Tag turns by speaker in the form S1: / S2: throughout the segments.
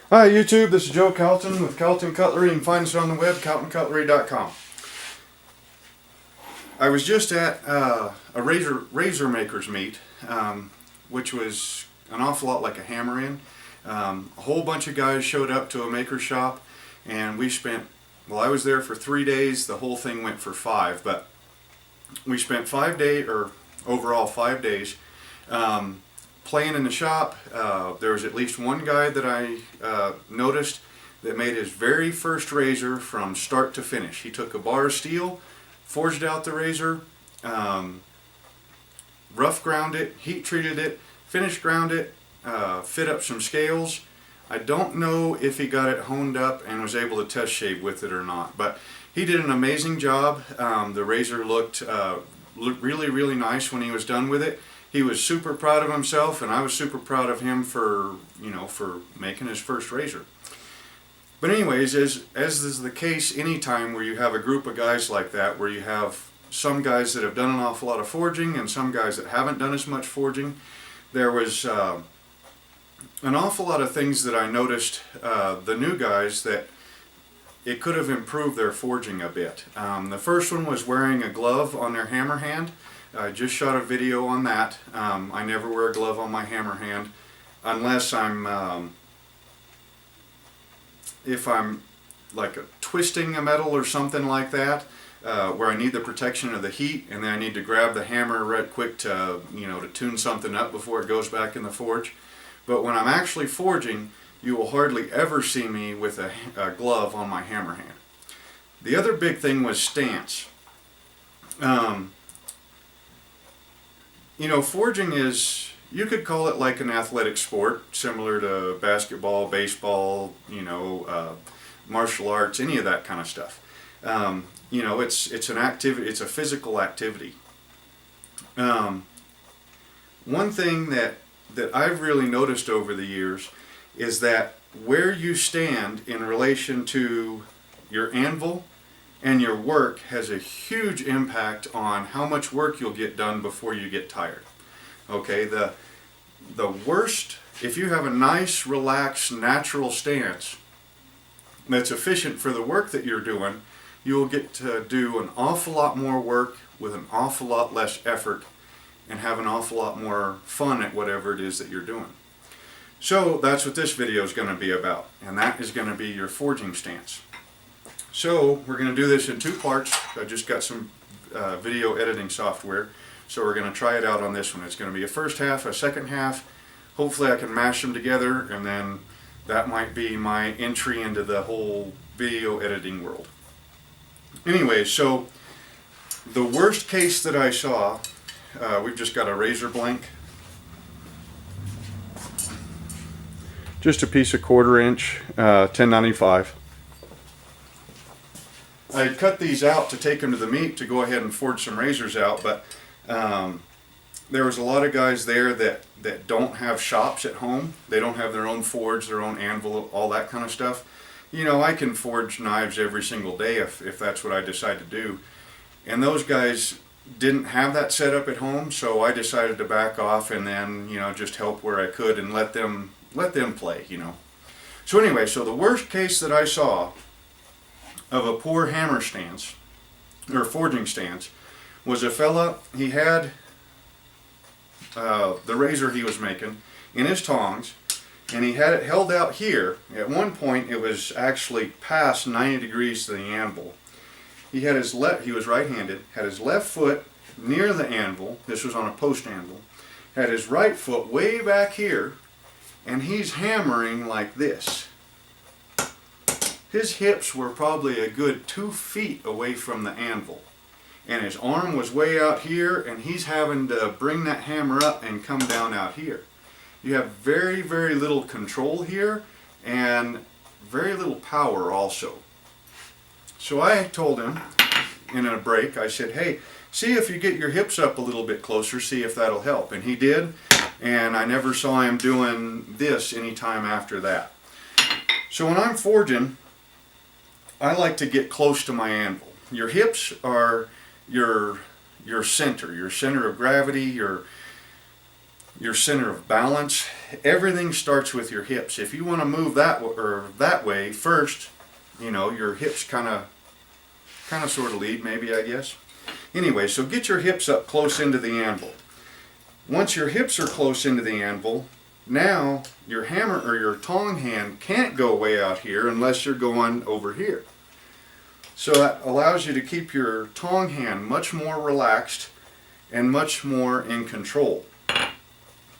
S1: Hi YouTube, this is Joe Calton with Calton Cutlery. You can find us on the web, caltoncutlery.com. I was just at a razor makers meet, which was an awful lot like a hammer-in. A whole bunch of guys showed up to a maker shop, and we spent, well, I was there for 3 days. The whole thing went for 5, but we spent 5 days, or overall 5 days, playing in the shop. There was at least one guy that I noticed that made his very first razor from start to finish. He took a bar of steel, forged out the razor, rough ground it, heat treated it, finish ground it, fit up some scales. I don't know if he got it honed up and was able to test shave with it or not, but he did an amazing job. The razor looked really, really nice when he was done with it. He was super proud of himself, and I was super proud of him for, for making his first razor. But anyways, as is the case anytime where you have a group of guys like that, where you have some guys that have done an awful lot of forging and some guys that haven't done as much forging, there was an awful lot of things that I noticed, the new guys, that it could have improved their forging a bit. The first one was wearing a glove on their hammer hand. I just shot a video on that. I never wear a glove on my hammer hand unless if I'm like twisting a metal or something like that, where I need the protection of the heat, and then I need to grab the hammer right quick to to tune something up before it goes back in the forge. But when I'm actually forging, you will hardly ever see me with a glove on my hammer hand. The other big thing was stance. Forging is, you could call it like an athletic sport, similar to basketball, baseball, martial arts, any of that kind of stuff. It's an activity, it's a physical activity. One thing that I've really noticed over the years is that where you stand in relation to your anvil and your work has a huge impact on how much work you'll get done before you get tired. Okay, the worst, if you have a nice, relaxed, natural stance that's efficient for the work that you're doing, you'll get to do an awful lot more work with an awful lot less effort and have an awful lot more fun at whatever it is that you're doing. So that's what this video is going to be about, and that is going to be your forging stance. So we're going to do this in 2 parts. I just got some video editing software, so we're going to try it out on this one. It's going to be a first half, a second half. Hopefully I can mash them together, and then that might be my entry into the whole video editing world. Anyway, so the worst case that I saw, we've just got a razor blank. Just a piece of 1/4 inch, 1095. I had cut these out to take them to the meet to go ahead and forge some razors out, but there was a lot of guys there that don't have shops at home. They don't have their own forge, their own anvil, all that kind of stuff. I can forge knives every single day if that's what I decide to do. And those guys didn't have that set up at home, so I decided to back off and then, just help where I could and let them play, So anyway, so the worst case that I saw of a poor hammer stance, or forging stance, was a fella, he had the razor he was making in his tongs, and he had it held out here. At one point it was actually past 90 degrees to the anvil. He was right-handed, had his left foot near the anvil, this was on a post anvil, had his right foot way back here, and he's hammering like this. His hips were probably a good 2 feet away from the anvil, and his arm was way out here, and he's having to bring that hammer up and come down out here. You have very, very little control here, and very little power also. So I told him in a break, I said, hey, see if you get your hips up a little bit closer, see if that'll help. And he did, and I never saw him doing this any time after that. So when I'm forging, I like to get close to my anvil. Your hips are your center of gravity, your your center of balance. Everything starts with your hips. If you want to move that way first, you know, your hips kind of sort of lead, maybe, I guess. Anyway, so get your hips up close into the anvil. Once your hips are close into the anvil, now your hammer or your tong hand can't go way out here unless you're going over here. So that allows you to keep your tong hand much more relaxed and much more in control.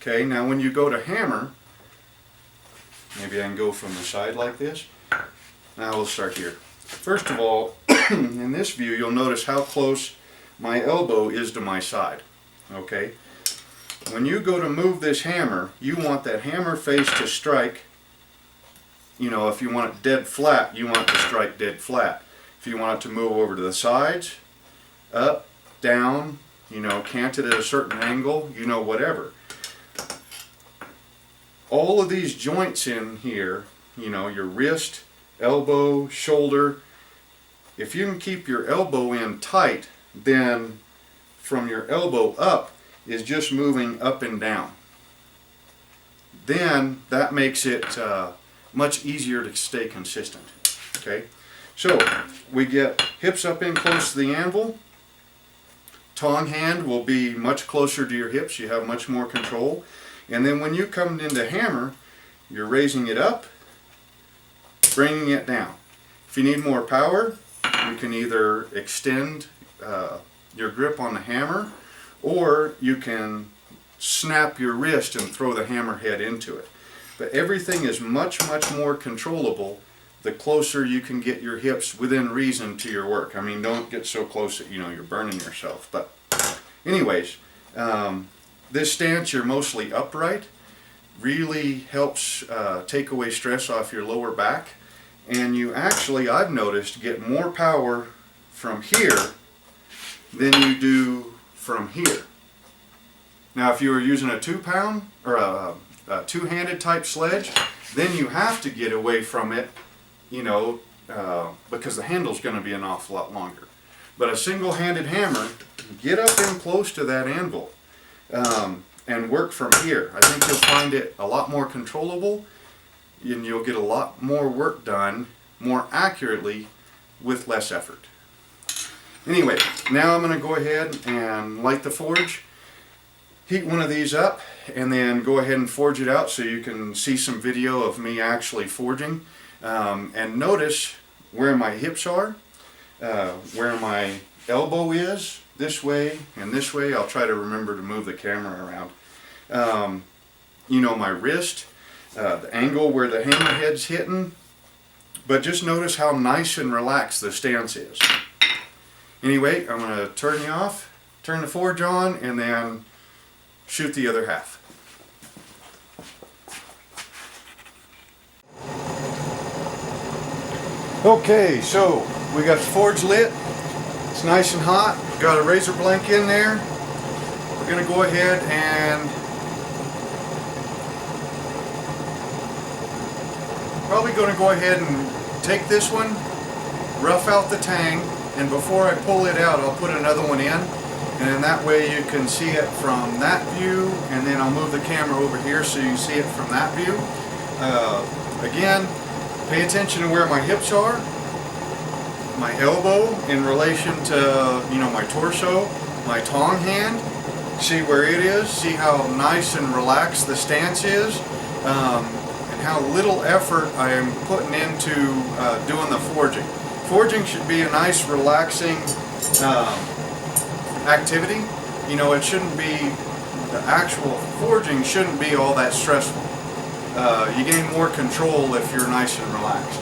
S1: Okay, now when you go to hammer, maybe I can go from the side like this. Now we'll start here. First of all, in this view, you'll notice how close my elbow is to my side. Okay, when you go to move this hammer, you want that hammer face to strike. You know, if you want it dead flat, you want it to strike dead flat. If you want it to move over to the sides, up, down, you know, canted at a certain angle, you know, whatever. All of these joints in here, you know, your wrist, elbow, shoulder, if you can keep your elbow in tight, then from your elbow up is just moving up and down. Then that makes it much easier to stay consistent. Okay, so we get hips up in close to the anvil. Tong hand will be much closer to your hips. You have much more control. And then when you come into hammer, you're raising it up, bringing it down. If you need more power, you can either extend your grip on the hammer, or you can snap your wrist and throw the hammer head into it. But everything is much, much more controllable the closer you can get your hips within reason to your work. I mean, don't get so close that, you know, you're burning yourself. But anyways, this stance, you're mostly upright, really helps take away stress off your lower back. And you actually, I've noticed, get more power from here than you do from here. Now, if you were using a 2-pound or a two-handed type sledge, then you have to get away from it, you know, because the handle's going to be an awful lot longer. But a single-handed hammer, get up in close to that anvil and work from here. I think you'll find it a lot more controllable, and you'll get a lot more work done more accurately with less effort. Anyway, now I'm going to go ahead and light the forge, heat one of these up, and then go ahead and forge it out so you can see some video of me actually forging. And notice where my hips are, where my elbow is, this way and this way. I'll try to remember to move the camera around. You know, my wrist, the angle where the hammerhead's hitting, but just notice how nice and relaxed the stance is. Anyway, I'm going to turn you off, turn the forge on, and then shoot the other half. Okay, so we got the forge lit. It's nice and hot. Got a razor blank in there. We're going to go ahead and probably going to go ahead and take this one, rough out the tang, and before I pull it out, I'll put another one in, and then that way you can see it from that view, and then I'll move the camera over here so you see it from that view. Again, pay attention to where my hips are, my elbow in relation to, you know, my torso, my tong hand. See where it is, see how nice and relaxed the stance is, and how little effort I am putting into doing the forging. Forging should be a nice, relaxing activity. You know, it shouldn't be, the actual forging shouldn't be all that stressful. You gain more control if you're nice and relaxed.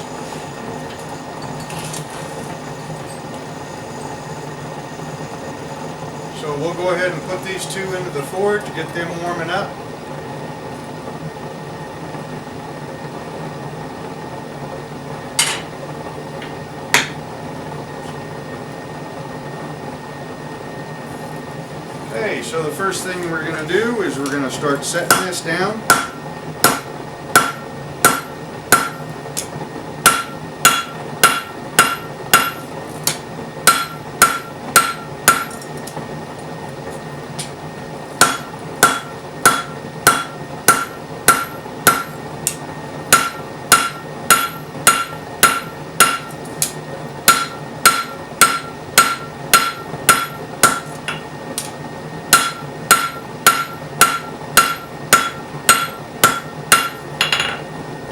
S1: So we'll go ahead and put these two into the forge, get them warming up. Okay, so the first thing we're going to do is we're going to start setting this down.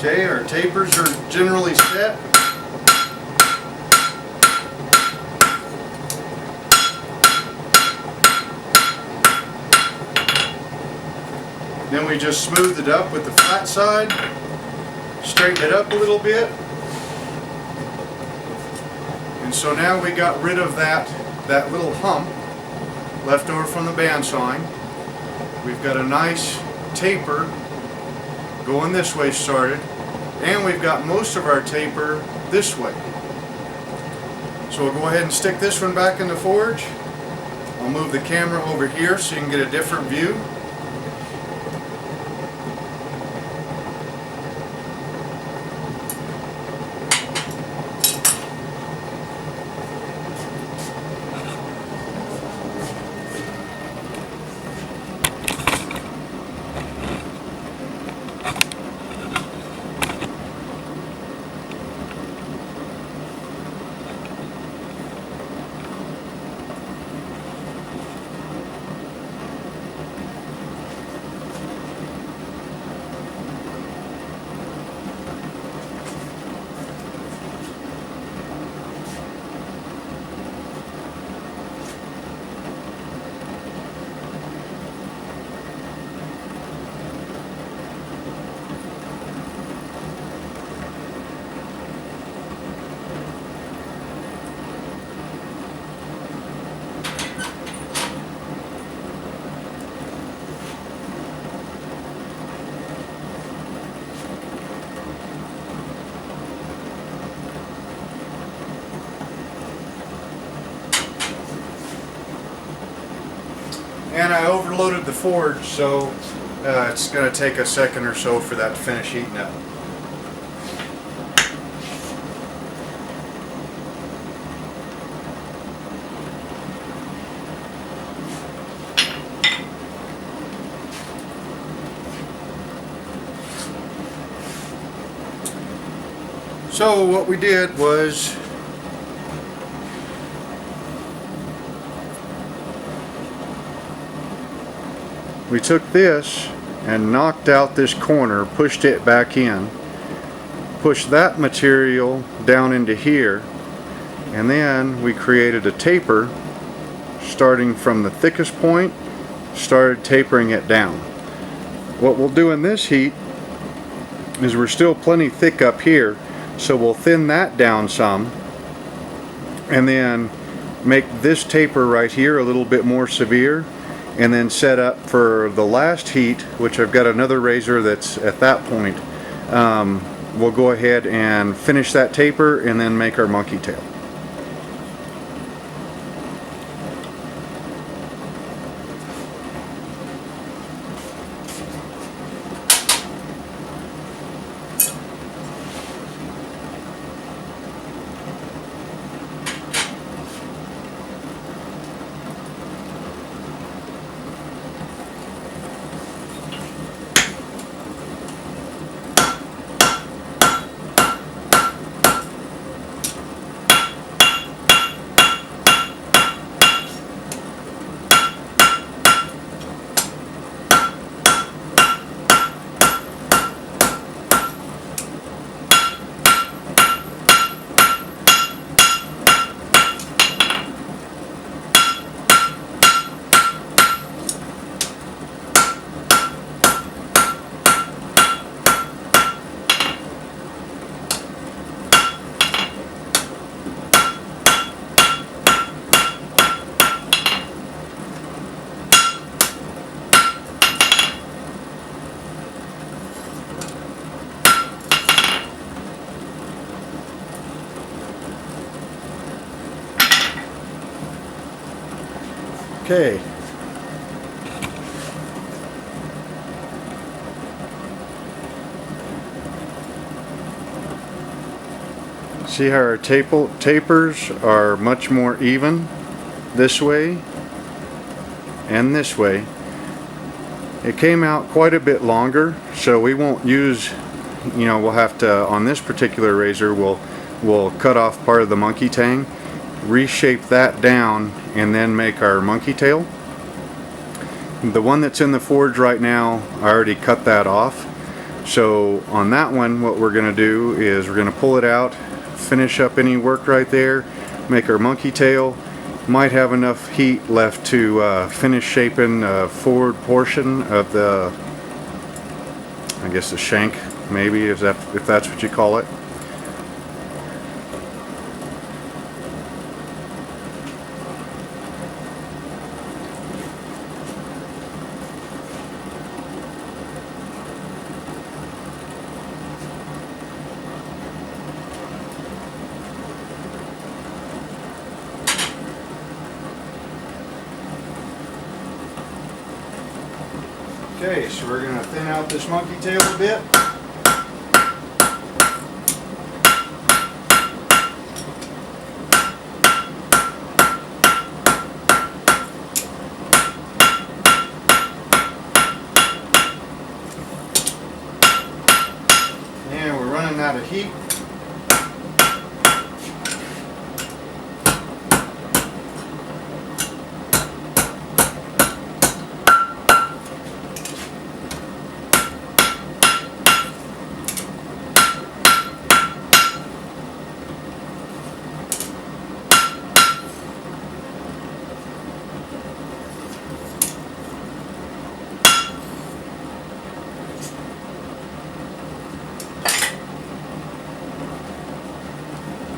S1: Okay, our tapers are generally set. Then we just smooth it up with the flat side, straighten it up a little bit. And so now we got rid of that little hump left over from the bandsawing. We've got a nice taper going this way started, and we've got most of our taper this way. So we'll go ahead and stick this one back in the forge. I'll move the camera over here so you can get a different view. And I overloaded the forge, so it's going to take a second or so for that to finish heating up. So what we did was we took this and knocked out this corner, pushed it back in, pushed that material down into here, and then we created a taper starting from the thickest point, started tapering it down. What we'll do in this heat is we're still plenty thick up here, so we'll thin that down some and then make this taper right here a little bit more severe, and then set up for the last heat, which I've got another razor that's at that point. We'll go ahead and finish that taper and then make our monkey tail. Okay. See how our tapers are much more even this way and this way. It came out quite a bit longer, so we won't use, we'll have to, on this particular razor, we'll cut off part of the monkey tang, reshape that down, and then make our monkey tail. The one that's in the forge right now, I already cut that off. So on that one, what we're going to do is we're going to pull it out, finish up any work right there, make our monkey tail. Might have enough heat left to finish shaping the forward portion of the, I guess the shank, maybe, if that's what you call it. Okay, so we're going to thin out this monkey tail a bit. And we're running out of heat.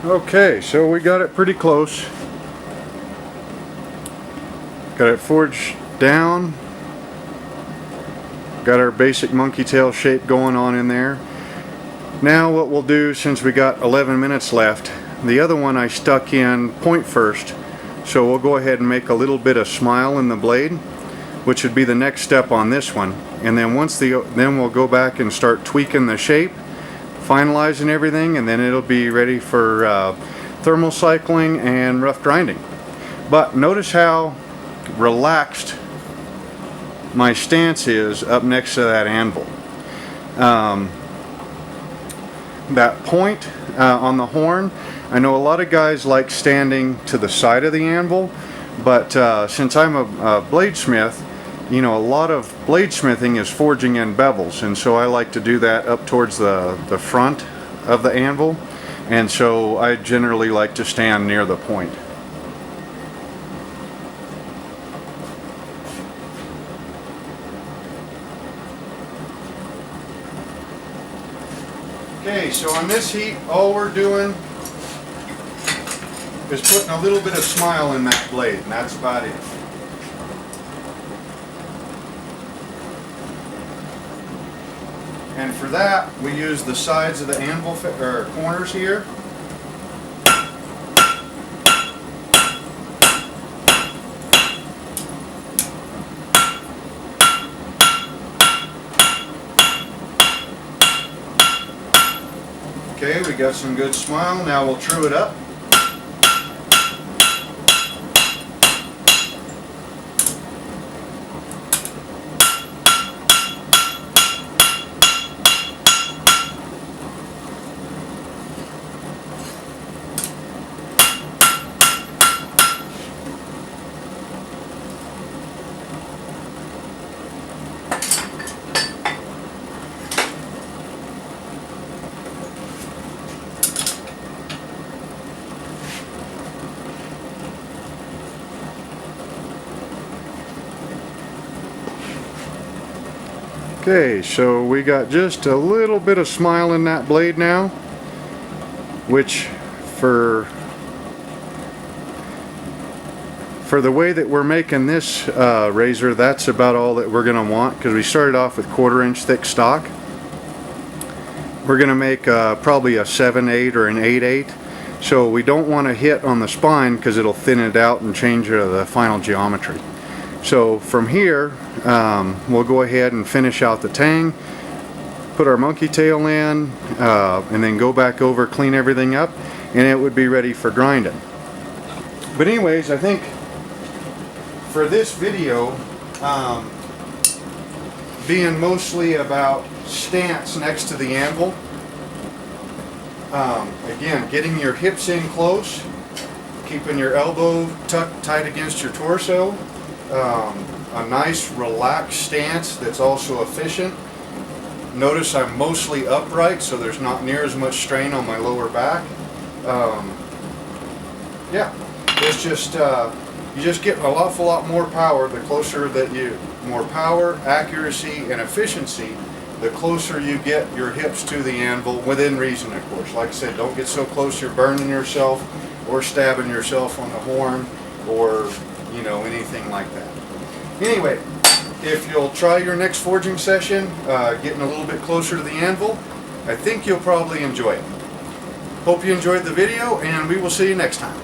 S1: Okay, so we got it pretty close. Got it forged down. Got our basic monkey tail shape going on in there. Now what we'll do, since we got 11 minutes left, the other one I stuck in point first, so we'll go ahead and make a little bit of smile in the blade, which would be the next step on this one. And then then we'll go back and start tweaking the shape, finalizing everything, and then it'll be ready for thermal cycling and rough grinding. But notice how relaxed my stance is up next to that anvil. That point on the horn, I know a lot of guys like standing to the side of the anvil, but since I'm a bladesmith, you know, a lot of bladesmithing is forging in bevels, and so I like to do that up towards the front of the anvil, and so I generally like to stand near the point. Okay, so on this heat, all we're doing is putting a little bit of smile in that blade, and that's about it. And for that, we use the sides of the anvil corners here. Okay, we got some good smile. Now we'll true it up. Okay, so we got just a little bit of smile in that blade now, which for the way that we're making this razor, that's about all that we're going to want, because we started off with 1/4 inch thick stock. We're going to make probably a 7/8 or an 8/8, so we don't want to hit on the spine because it'll thin it out and change the final geometry. So from here, we'll go ahead and finish out the tang, put our monkey tail in, and then go back over, clean everything up, and it would be ready for grinding. But anyways, I think for this video, being mostly about stance next to the anvil, again, getting your hips in close, keeping your elbow tucked tight against your torso, a nice relaxed stance that's also efficient, Notice I'm mostly upright, so there's not near as much strain on my lower back. Yeah, it's just you just get an awful lot more power the closer that more power, accuracy, and efficiency the closer you get your hips to the anvil, within reason, of course. Like I said, don't get so close you're burning yourself or stabbing yourself on the horn or, you know, anything like that. Anyway, if you'll try your next forging session, getting a little bit closer to the anvil, I think you'll probably enjoy it. Hope you enjoyed the video, and we will see you next time.